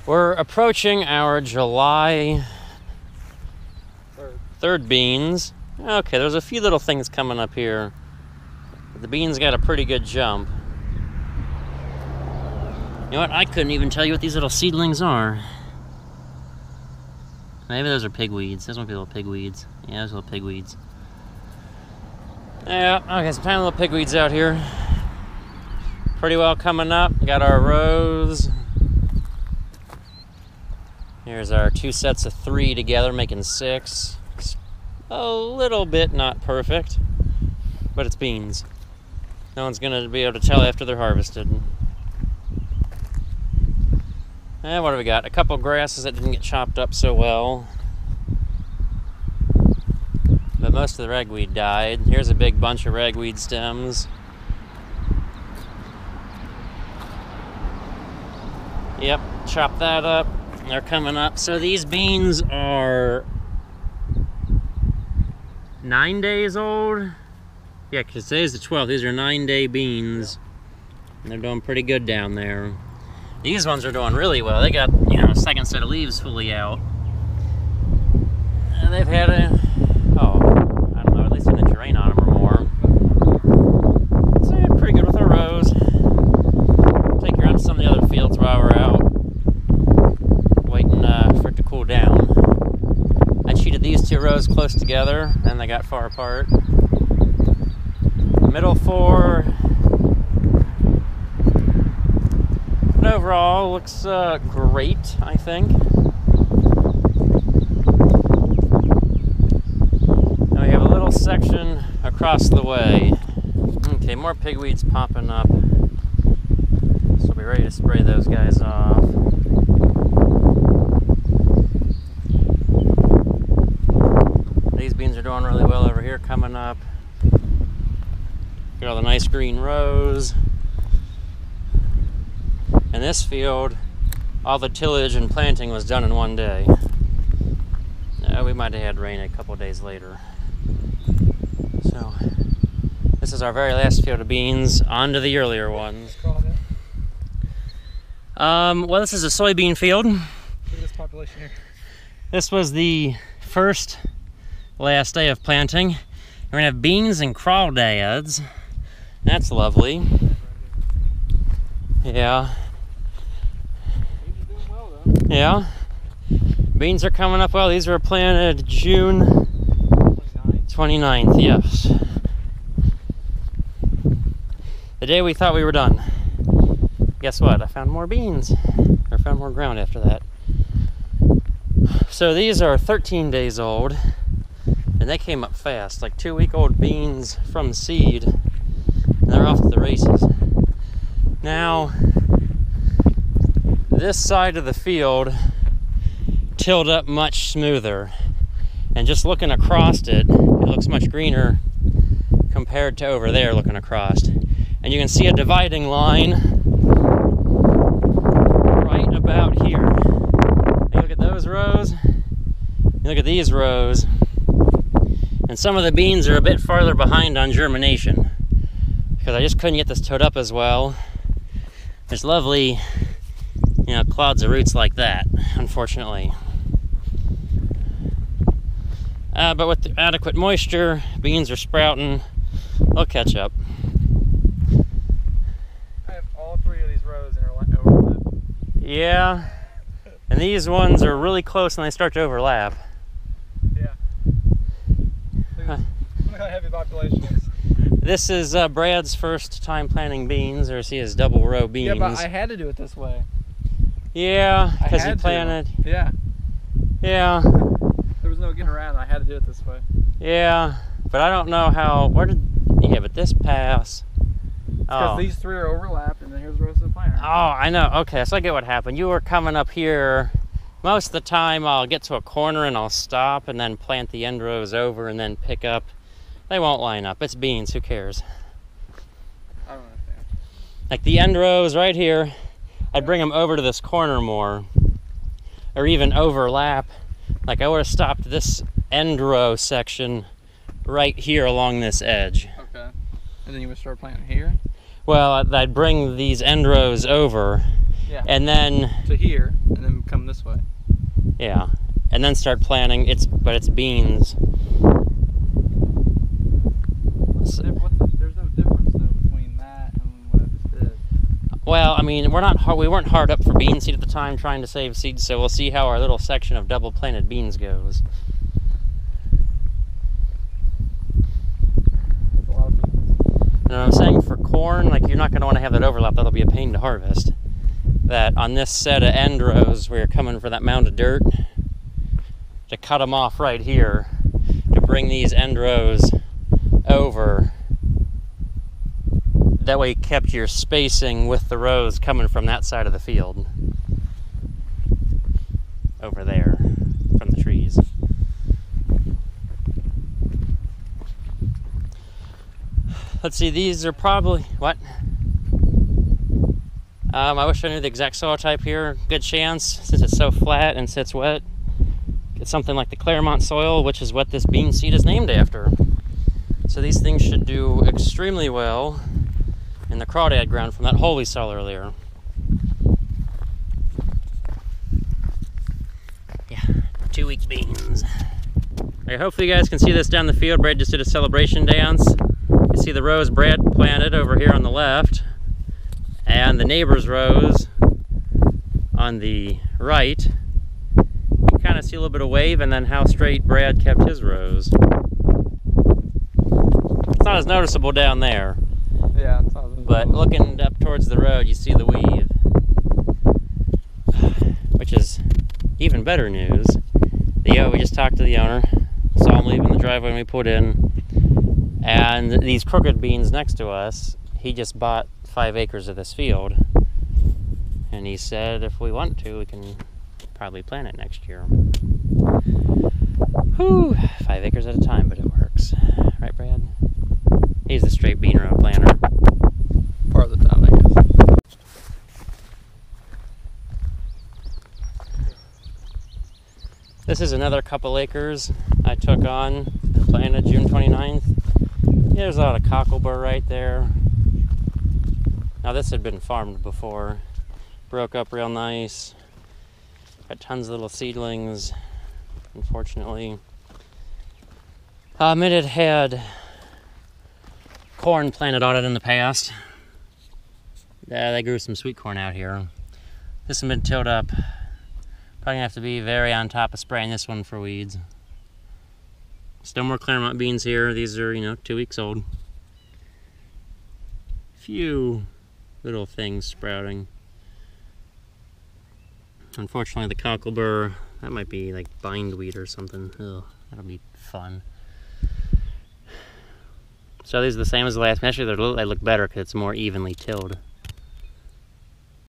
We're approaching our July 3rd beans. Okay, there's a few little things coming up here. The beans got a pretty good jump. You know what? I couldn't even tell you what these little seedlings are. Maybe those are pigweeds. Those might be little pigweeds. Yeah, those are little pigweeds. Yeah, okay, some tiny little pigweeds out here. Pretty well coming up. Got our rows. Here's our 2 sets of 3 together, making 6. A little bit not perfect, but it's beans. No one's gonna be able to tell after they're harvested. And what do we got? A couple grasses that didn't get chopped up so well. But most of the ragweed died. Here's a big bunch of ragweed stems. Yep, chop that up. They're coming up. So these beans are 9 days old. Yeah, because today's the 12th. These are 9-day beans. And they're doing pretty good down there. These ones are doing really well. They got, you know, a second set of leaves fully out. And they've had a, I don't know, at least an inch of rain on them or more. So yeah, pretty good with our rows. Take you around to some of the other fields while we're out. Waiting for it to cool down. I cheated these 2 rows close together, and they got far apart. Middle 4. But overall, looks great, I think. And we have a little section across the way. Okay, more pigweeds popping up. So we'll be ready to spray those guys off. These beans are doing really well over here coming up. Got all the nice green rows. In this field, all the tillage and planting was done in one day. We might have had rain a couple days later. So, this is our very last field of beans. On to the earlier ones. Well, this is a soybean field. Look at this population here. This was the last day of planting. We're gonna have beans and crawdads. That's lovely. Yeah. Beans are doing well though. Yeah. Beans are coming up well. These were planted June 29th, yes. The day we thought we were done. Guess what? I found more beans. Or found more ground after that. So these are 13 days old. And they came up fast, like 2-week-old beans from seed, and they're off to the races. Now, this side of the field tilled up much smoother, and just looking across it, it looks much greener compared to over there looking across. And you can see a dividing line right about here. You look at those rows, you look at these rows, and some of the beans are a bit farther behind on germination because I just couldn't get this towed up as well. There's lovely, you know, clouds of roots like that, unfortunately. But with the adequate moisture, beans are sprouting. They'll catch up. I have all 3 of these rows in overlap. Yeah, and these ones are really close and they start to overlap. Look how heavy population is. This is Brad's first time planting beans, or see his double row beans. Yeah, but I had to do it this way. Yeah, because you planted. Yeah. Yeah. There was no getting around. I had to do it this way. Yeah, but I don't know how. Where did? Yeah, but this pass. Because these 3 are overlapped, and then here's the rest of the planter. Oh, I know. Okay, so I get what happened. You were coming up here. Most of the time, I'll get to a corner and I'll stop and then plant the end rows over and then pick up. They won't line up. It's beans. Who cares? I don't understand. Like the end rows right here, I'd bring them over to this corner more, or even overlap. Like I would have stopped this end row section right here along this edge. Okay. And then you would start planting here? Well, I'd bring these end rows over Yeah. And then to here, and then come this way. Yeah, and then start planting. But it's beans. There's no difference though between that and what I just did. Well, I mean, we weren't hard up for bean seed at the time, trying to save seeds. So we'll see how our little section of double planted beans goes. That's a lot of beans. And I'm saying for corn, like you're not going to want to have that overlap. That'll be a pain to harvest. That on this set of end rows where you're coming for that mound of dirt, to cut them off right here, to bring these end rows over. That way you kept your spacing with the rows coming from that side of the field. Over there, from the trees. Let's see, these are probably, what? I wish I knew the exact soil type here. Good chance, since it's so flat and sits wet. It's something like the Claremont soil, which is what this bean seed is named after. So these things should do extremely well in the crawdad ground from that hole we saw earlier. Yeah, 2 week beans. Okay, hopefully you guys can see this down the field. Brad just did a celebration dance. You see the rows Brad planted over here on the left, and the neighbor's rows on the right. You can kind of see a little bit of wave, and then how straight Brad kept his rows. It's not as noticeable down there. Yeah, it's not visible. But looking up towards the road, you see the weave, which is even better news. We just talked to the owner, saw him leaving the driveway when we put in, and these crooked beans next to us, he just bought 5 acres of this field, and he said if we want to, we can probably plant it next year. Whew, 5 acres at a time, but it works. Right, Brad? He's the straight bean row planter. Part of the time, I guess. This is another couple acres I took on and planted June 29th. Yeah, there's a lot of cocklebur right there. Now this had been farmed before. Broke up real nice. Got tons of little seedlings, unfortunately. It had corn planted on it in the past. They grew some sweet corn out here. This has been tilled up. Probably gonna have to be very on top of spraying this one for weeds. Still more Claremont beans here. These are, 2 weeks old. Few little things sprouting. Unfortunately, the cocklebur, that might be like bindweed or something. Ugh, that'll be fun. So these are the same as the last. Actually, they look better because it's more evenly tilled.